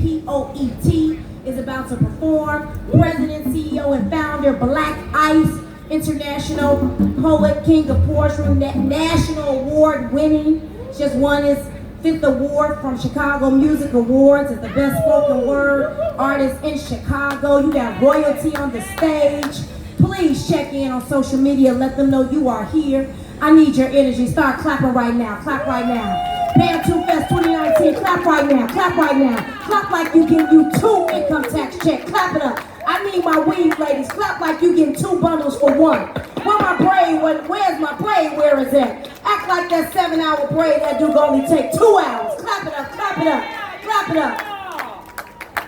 P.O.E.T. is about to perform. President, CEO, and founder, BLAQ International Poet, King of Poetry, National Award winning. Just won his 5th award from Chicago Music Awards as the best spoken word artist in Chicago. You got royalty on the stage. Please check in on social media. Let them know you are here. I need your energy. Start clapping right now. Clap right now. Bantu Fest 2019. Clap right now. Clap right now. Clap like you getting you 2 income tax checks. Clap it up. I need my weave ladies. Clap like you getting 2 bundles for 1. Where my braid? Where's my braid? Where is it? Act like that 7-hour braid that dude only take 2 hours. Clap it up. Clap it up. Clap it up.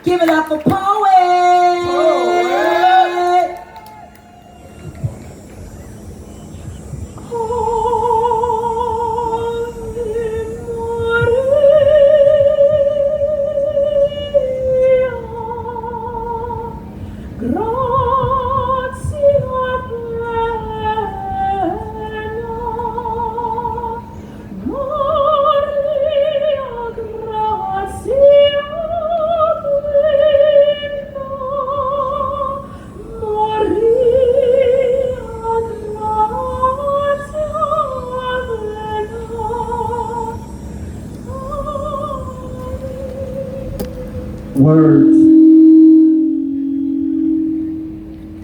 Give it up for P.O.E.T.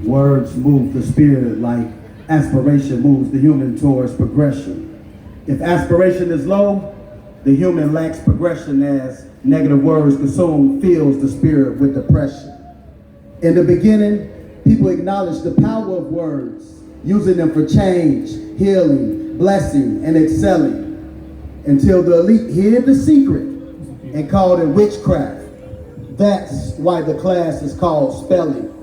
Words move the spirit like aspiration moves the human towards progression. If aspiration is low, the human lacks progression as negative words consumed fills the spirit with depression. In the beginning, people acknowledged the power of words, using them for change, healing, blessing, and excelling, until the elite hid the secret and called it witchcraft. That's why the class is called spelling.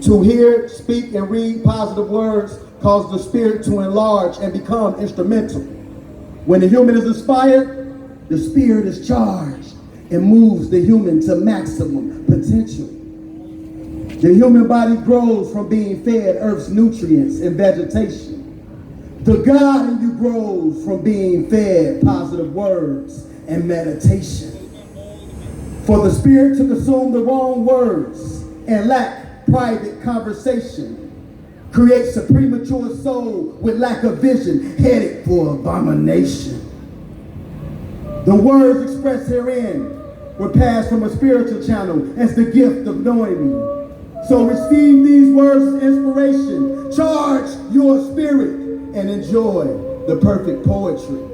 To hear, speak, and read positive words cause the spirit to enlarge and become instrumental. When the human is inspired, the spirit is charged and moves the human to maximum potential. The human body grows from being fed Earth's nutrients and vegetation. The God in you grows from being fed positive words and meditation. For the spirit to consume the wrong words and lack private conversation creates a premature soul with lack of vision, headed for abomination. The words expressed herein were passed from a spiritual channel as the gift of knowing me. So receive these words of inspiration, charge your spirit, and enjoy the perfect poetry.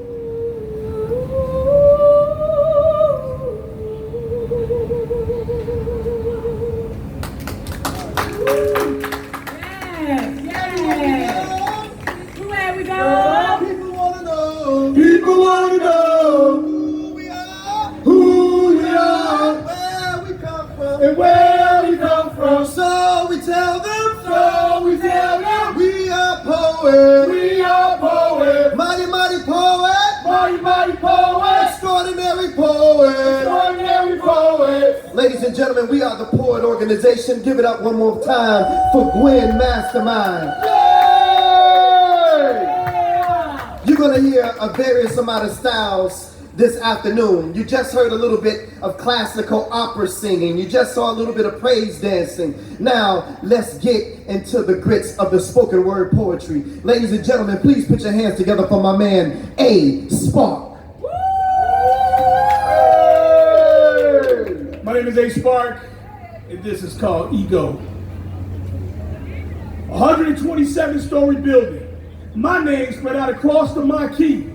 People want to know who we are, where we come from, and where we come from. So we tell them, we are poets, mighty, mighty poet, extraordinary poet. Ladies and gentlemen, we are the Poet Organization. Give it up one more time for Gwen Mastermind. You're going to hear a various amount of styles this afternoon. You just heard a little bit of classical opera singing. You just saw a little bit of praise dancing. Now, let's get into the grits of the spoken word poetry. Ladies and gentlemen, please put your hands together for my man, A. Spark. My name is A. Spark, and this is called Ego. 127-story building. My name spread out across the marquee.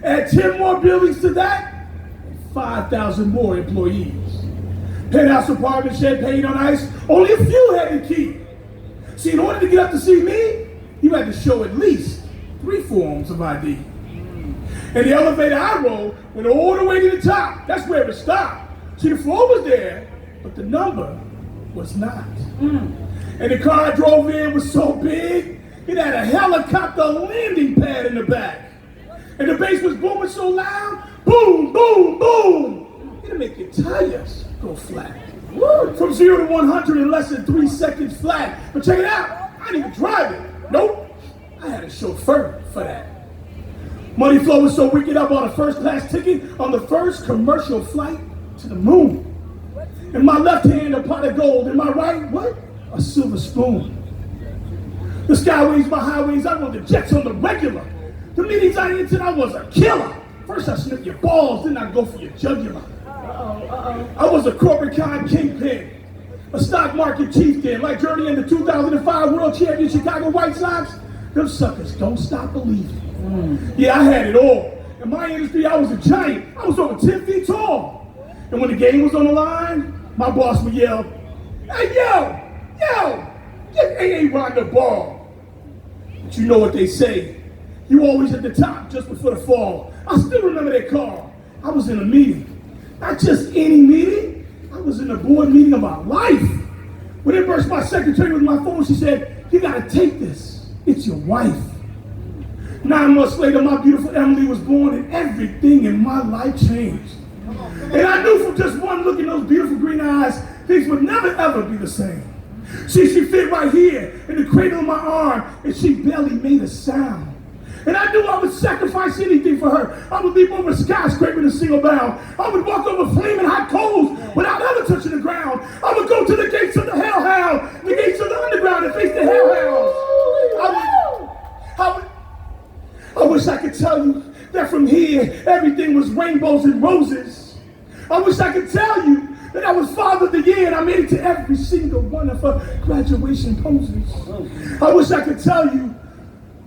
Add 10 more buildings to that, and 5,000 more employees. Penthouse apartment, champagne on ice, only a few had the key. See, in order to get up to see me, you had to show at least 3 forms of ID. And the elevator I rode went all the way to the top. That's where it stopped. See, the floor was there, but the number was not. And the car I drove in was so big, it had a helicopter landing pad in the back. And the bass was booming so loud, boom, boom, boom. It'll make your tires go flat. From 0 to 100 in less than 3 seconds flat. But check it out, I didn't even drive it. Nope, I had a chauffeur for that. Money flow was so we get up on a first class ticket on the first commercial flight to the moon. In my left hand, a pot of gold. In my right, what? A silver spoon. The skyways, my highways, I rode the jets on the regular. The meetings I entered, I was a killer. First I snipped your balls, then I go for your jugular. I was a corporate con kingpin, a stock market chieftain, like Journey in the 2005 World Champion Chicago White Sox. Them suckers don't stop believing. Yeah, I had it all. In my industry, I was a giant. I was over 10 feet tall. And when the game was on the line, my boss would yell, "Hey, yo, get A.A. Ron the ball." But you know what they say. You always at the top just before the fall. I still remember that call. I was in a meeting. Not just any meeting. I was in a board meeting about life. When it burst my secretary with my phone, she said, "You gotta take this. It's your wife." 9 months later, my beautiful Emily was born and everything in my life changed. And I knew from just one look in those beautiful green eyes, things would never ever be the same. She fit right here in the cradle of my arm, and she barely made a sound. And I knew I would sacrifice anything for her. I would leap over a skyscraper in a single bound. I would walk over flaming hot coals without ever touching the ground. I would go to the gates of the hellhound, the gates of the underground, and face the hellhounds. I wish I could tell you that from here, everything was rainbows and roses. I wish I could tell you that I was Father of the Year and I made it to every single one of her graduation poses. I wish I could tell you,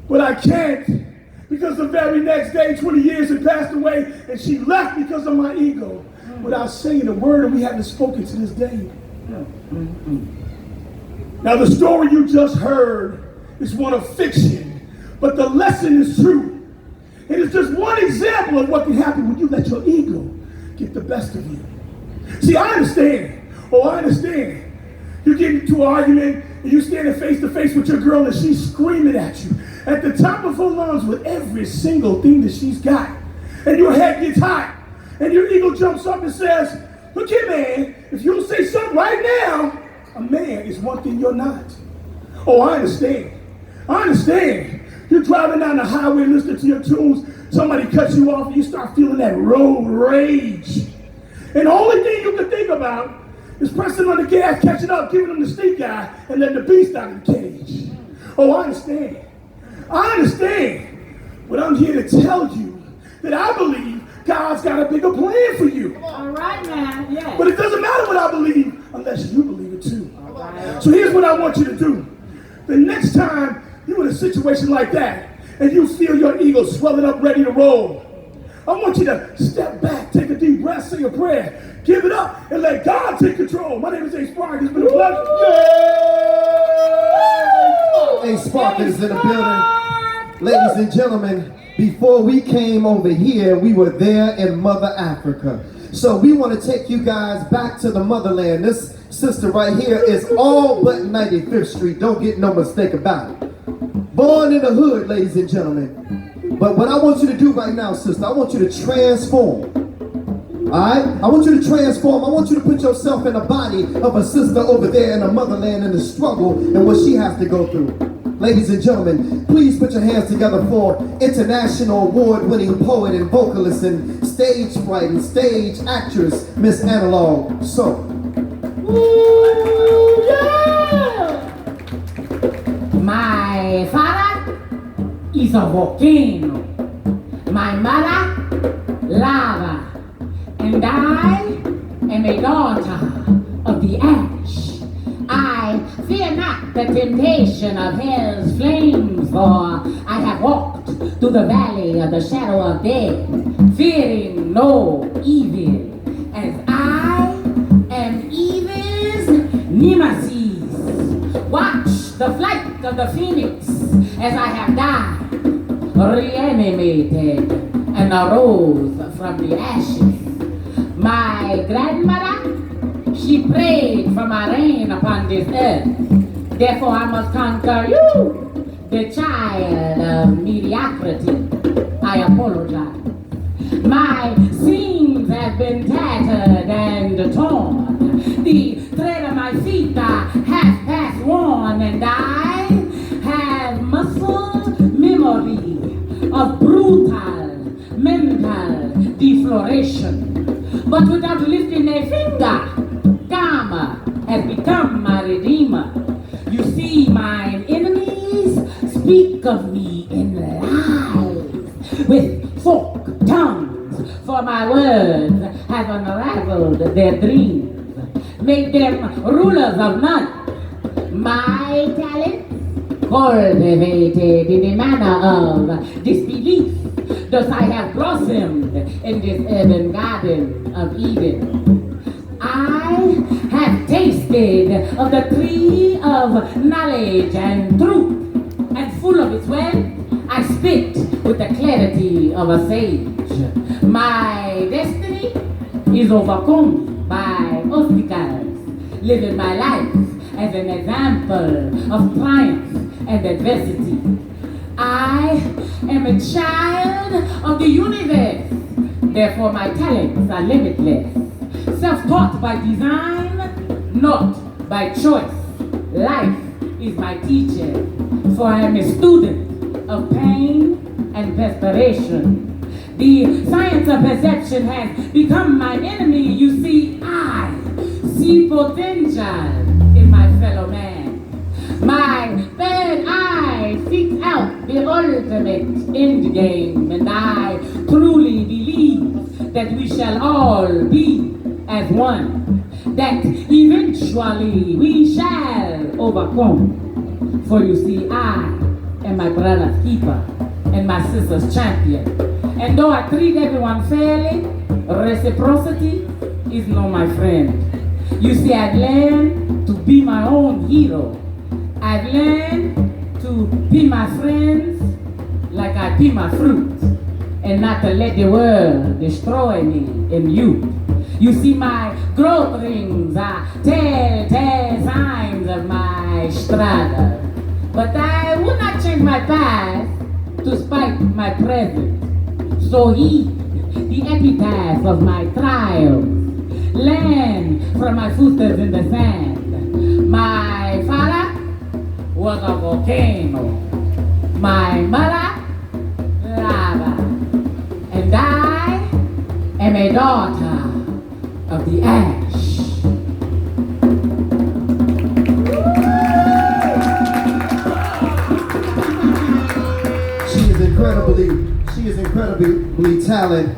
but I can't, because the very next day, 20 years had passed away, and she left because of my ego, without saying a word, and we haven't spoken to this day. Now the story you just heard is one of fiction, but the lesson is true. It is just one example of what can happen when you let your ego get the best of you. See, I understand. I understand. You get into an argument and you standing face to face with your girl and she's screaming at you at the top of her lungs with every single thing that she's got. And your head gets hot and your ego jumps up and says, "Look here, man, if you don't say something right now, a man is one thing you're not." I understand. I understand. You're driving down the highway listening to your tunes, somebody cuts you off and you start feeling that road rage. And the only thing you can think about is pressing on the gas, catching up, giving them the steep guy, and letting the beast out of the cage. I understand. I understand. But I'm here to tell you that I believe God's got a bigger plan for you. All right, man. Yeah. But it doesn't matter what I believe unless you believe it too. All right. So here's what I want you to do. The next time you're in a situation like that and you feel your ego swelling up ready to roll, I want you to step back, take a deep breath, say a prayer, give it up, and let God take control. My name is A. Spark. It's been a pleasure. A. Spark is in the building. Ladies and gentlemen, before we came over here, we were there in Mother Africa. So we want to take you guys back to the motherland. This sister right here is all but 95th Street. Don't get no mistake about it. Born in the hood, ladies and gentlemen. But what I want you to do right now, sister, I want you to transform. Alright? I want you to transform. I want you to put yourself in the body of a sister over there in the motherland and the struggle and what she has to go through. Ladies and gentlemen, please put your hands together for international award-winning poet and vocalist and stage fright and stage actress, Miss Analog So. My father is a volcano. My mother, lava. And I am a daughter of the ash. I fear not the temptation of hell's flames, for I have walked through the valley of the shadow of death, fearing no evil, as I am evil's nemesis. Watch the flight of the phoenix as I have died, reanimated, and arose from the ashes. My grandmother, she prayed for my reign upon this earth. Therefore I must conquer you, the child of mediocrity. I apologize. My seams have been tattered and torn. The thread of my feet are half past worn, and I have muscle memory of brutal mental defloration. But without lifting a finger, speak of me in lies with forked tongues, for my words have unraveled their dreams, made them rulers of none. My talent, cultivated in the manner of disbelief, thus I have blossomed in this urban garden of Eden. I have tasted of the tree of knowledge and truth, and full of its well, I spit with the clarity of a sage. My destiny is overcome by obstacles, living my life as an example of triumph and adversity. I am a child of the universe, therefore my talents are limitless. Self-taught by design, not by choice. Life is my teacher, for I am a student of pain and perspiration. The science of perception has become my enemy. You see, I see potential in my fellow man. My third eye seeks out the ultimate end game, and I truly believe that we shall all be as one, that eventually we shall overcome. For you see, I am my brother's keeper and my sister's champion. And though I treat everyone fairly, reciprocity is not my friend. You see, I've learned to be my own hero. I've learned to be my friends like I be my fruit, and not to let the world destroy me in youth. You see, my growth rings are telltale signs of my struggle. But I would not change my past to spite my present. So heed the epitaph of my trials. Learn from my footsteps in the sand. My father was a volcano. My mother, lava. And I am a daughter of the ash. She is incredibly talented.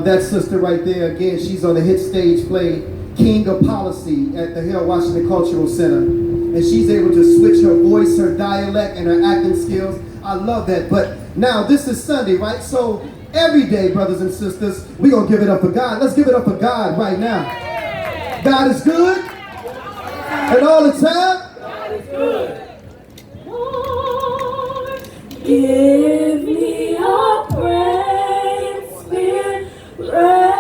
That sister right there, again, she's on the hit stage play King of Policy at the Hill Washington Cultural Center. And she's able to switch her voice, her dialect, and her acting skills. I love that. But now, this is Sunday, right? So every day, brothers and sisters, we're going to give it up for God. Let's give it up for God right now. God is good. And all the time. God is good. Lord, give me a praise, Spirit, praise.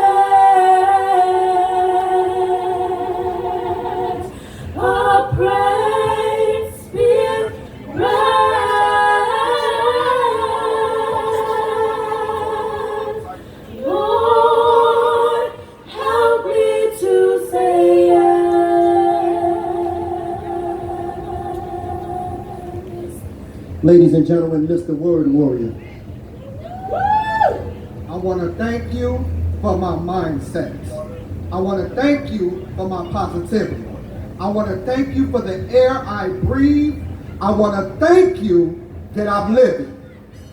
A praise, Spirit, praise. Lord, help me to say yes. Ladies and gentlemen, Mr. Word Warrior. I want to thank you for my mindset. I want to thank you for my positivity. I want to thank you for the air I breathe. I want to thank you that I'm living.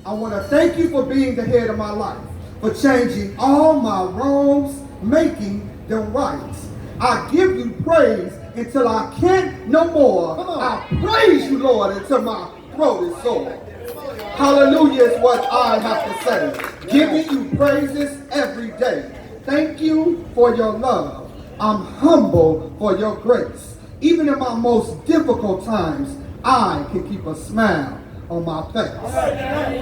I want to thank you for being the head of my life, for changing all my wrongs, making them right. I give you praise until I can't no more. I praise you, Lord, until my throat is sore. Hallelujah is what I have to say. Giving you praises every day. Thank you for your love. I'm humble for your grace. Even in my most difficult times, I can keep a smile on my face.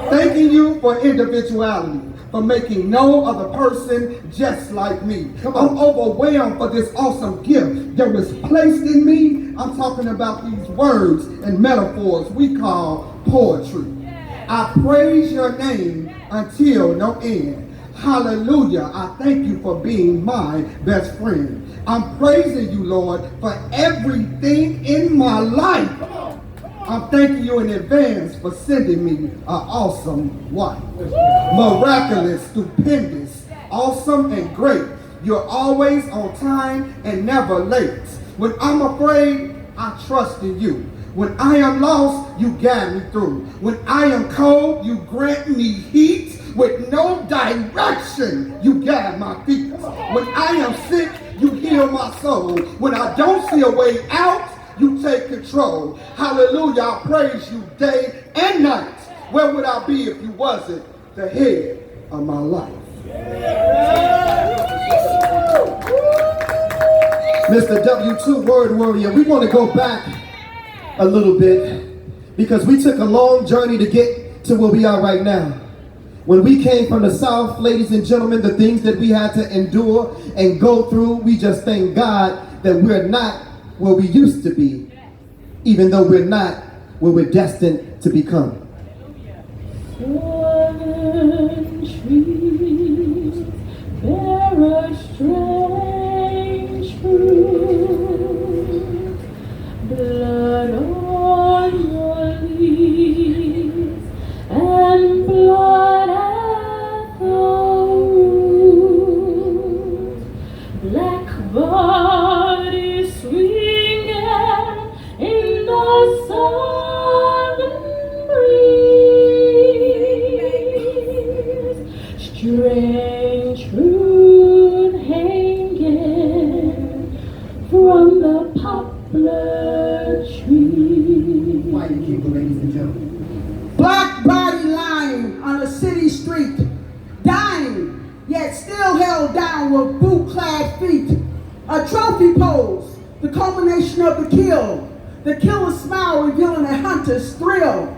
Thanking you for individuality, for making no other person just like me. I'm overwhelmed for this awesome gift that was placed in me. I'm talking about these words and metaphors we call poetry. I praise your name until no end. Hallelujah. I thank you for being my best friend. I'm praising you, Lord, for everything in my life. I'm thanking you in advance for sending me an awesome wife. Miraculous, stupendous, awesome, and great. You're always on time and never late. When I'm afraid, I trust in you. When I am lost, you guide me through. When I am cold, you grant me heat. With no direction, you guide my feet. When I am sick, you heal my soul. When I don't see a way out, you take control. Hallelujah, I praise you day and night. Where would I be if you wasn't the head of my life? Mr. W2 Word Warrior, we want to go back a little bit because we took a long journey to get to where we are right now. When we came from the South, ladies and gentlemen, the things that we had to endure and go through, we just thank God that we're not where we used to be, even though we're not where we're destined to become. Southern trees bear a strange fruit, blood on your leaves and blood at the root. Black bodies swinging in the southern breeze, strange fruit hanging from the poplar tree. Why you keep the ladies and gentlemen? Black body lying on a city street, dying, yet still held down with boot-clad feet. A trophy pose, the culmination of the kill. The killer's smile revealing a hunter's thrill.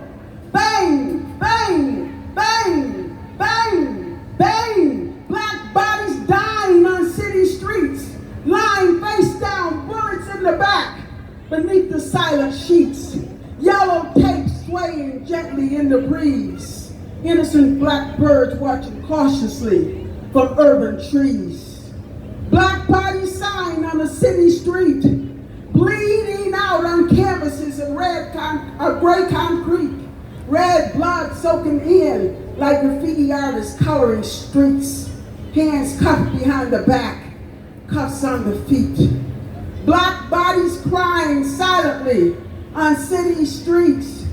Bang, bang, bang, bang, bang. Black bodies dying on city streets, lying face down, bullets in the back, beneath the silent sheets. Yellow tape swaying gently in the breeze. Innocent black birds watching cautiously from urban trees. Black bodies sign on a city street, bleeding out on canvases and gray concrete. Red blood soaking in like graffiti artists coloring streets. Hands cuffed behind the back, cuffs on the feet. Black bodies crying silently on city streets.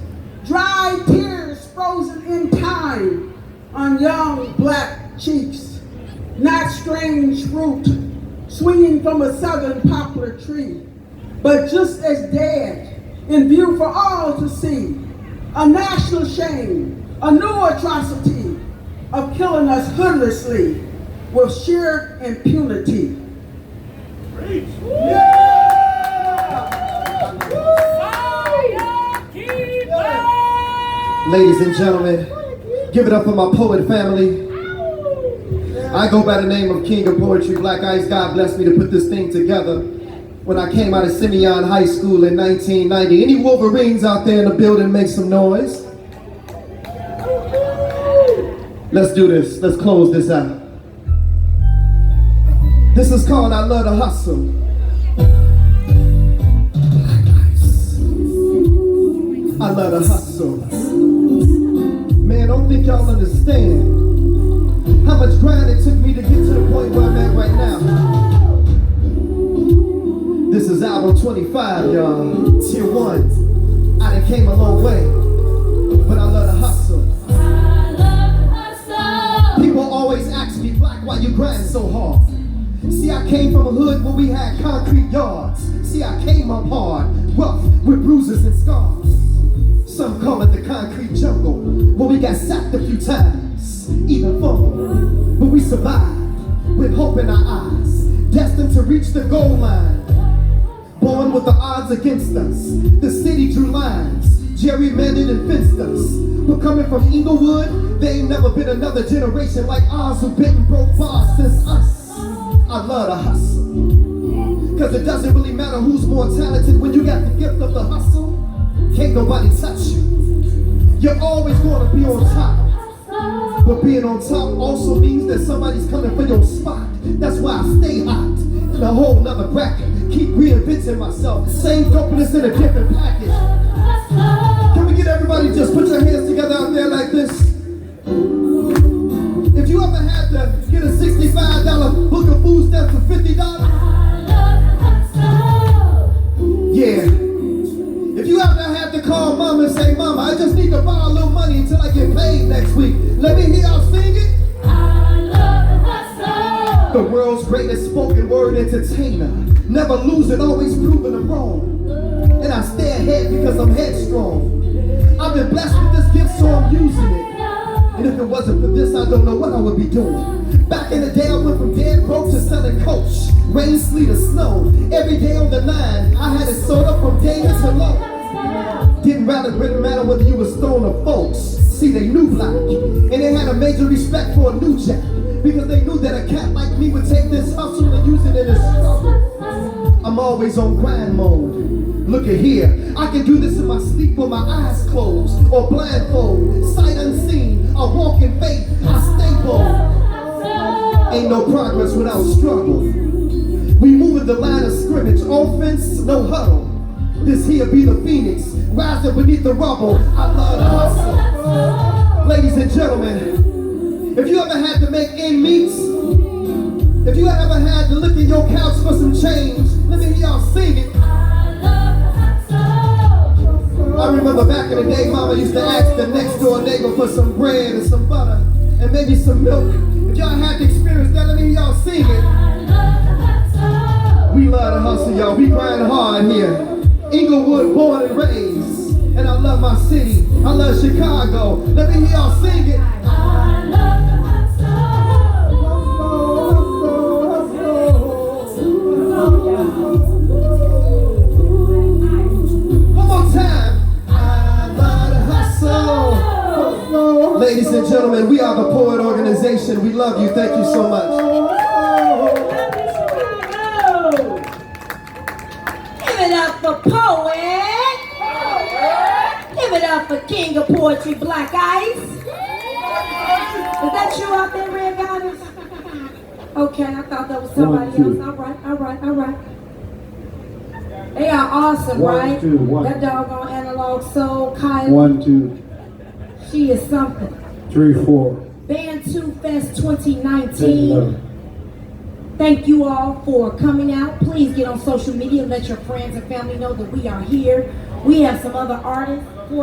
Dry tears frozen in time on young black cheeks. Not strange fruit swinging from a southern poplar tree, but just as dead in view for all to see. A national shame, a new atrocity of killing us hoodlessly with sheer impunity. Ladies and gentlemen, give it up for my poet family. I go by the name of King of Poetry, Black Ice. God blessed me to put this thing together. When I came out of Simeon High School in 1990. Any Wolverines out there in the building, make some noise. Let's do this. Let's close this out. This is called I Love to Hustle. I love to hustle. Man, I don't think y'all understand how much grind it took me to get to the point where I'm at right now. This is album 25, y'all. Tier 1. I done came a long way, but I love to hustle. I love to hustle. People always ask me, Black, why you grind so hard? See, I came from a hood where we had concrete yards. See, I came up hard, rough, with bruises and scars. Some call it the concrete jungle, where we got sacked a few times, even fumbled, but we survived with hope in our eyes, destined to reach the goal line. Born with the odds against us, the city drew lines, gerrymandered and fenced us. But coming from Inglewood, there ain't never been another generation like ours who bit and broke bars since us. I love to hustle, cause it doesn't really matter who's more talented when you got the gift of the hustle. Can't nobody touch you. You're always gonna be on top. But being on top also means that somebody's coming for your spot. That's why I stay hot in a whole nother bracket. Keep reinventing myself. Same dopeness in a different package. Can we get everybody just put your hands together out there like this? If you ever had to get a $65 book of food stamps for $50, yeah. If you ever had an entertainer. Never losing, always proving them wrong. And I stay ahead because I'm headstrong. I've been blessed with this gift, so I'm using it. And if it wasn't for this, I don't know what I would be doing. Back in the day, I went from dead broke to selling coach. Rain, sleet, or snow. Every day on the line, I had it sold up from Davis to low. Didn't matter whether you were stone or folks. See, they knew BLAQ. And they had a major respect for a new jack. Because they knew that a cat like me would take this hustle and use it in his struggle. I'm always on grind mode. Look at here, I can do this in my sleep with my eyes closed or blindfold, sight unseen. I walk in faith, I stay bold. Ain't no progress without struggle. We moving the line of scrimmage, offense, no huddle. This here be the phoenix, rising beneath the rubble. I love the hustle. Ladies and gentlemen, if you ever had to make end meets, if you ever had to look in your couch for some change, let me hear y'all sing it. I remember back in the day, mama used to ask the next door neighbor for some bread and some butter and maybe some milk. If y'all had to experience that, let me hear y'all sing it. We love to hustle, y'all. We grind hard here. Inglewood, born and raised. And I love my city. I love Chicago. Let me hear y'all sing it. Ladies and gentlemen, we are the P.O.E.T organization. We love you. Thank you so much. Give it up for P.O.E.T. Give it up for King of Poetry, Black Ice. Is that you out there, Red Goddess? Okay, I thought that was somebody else. All right. They are awesome, right? That doggone analog soul, Kylie. 1, 2, She is something. 3, 4. Bantu Fest 2019. Thank you all for coming out. Please get on social media. Let your friends and family know that we are here. We have some other artists for you.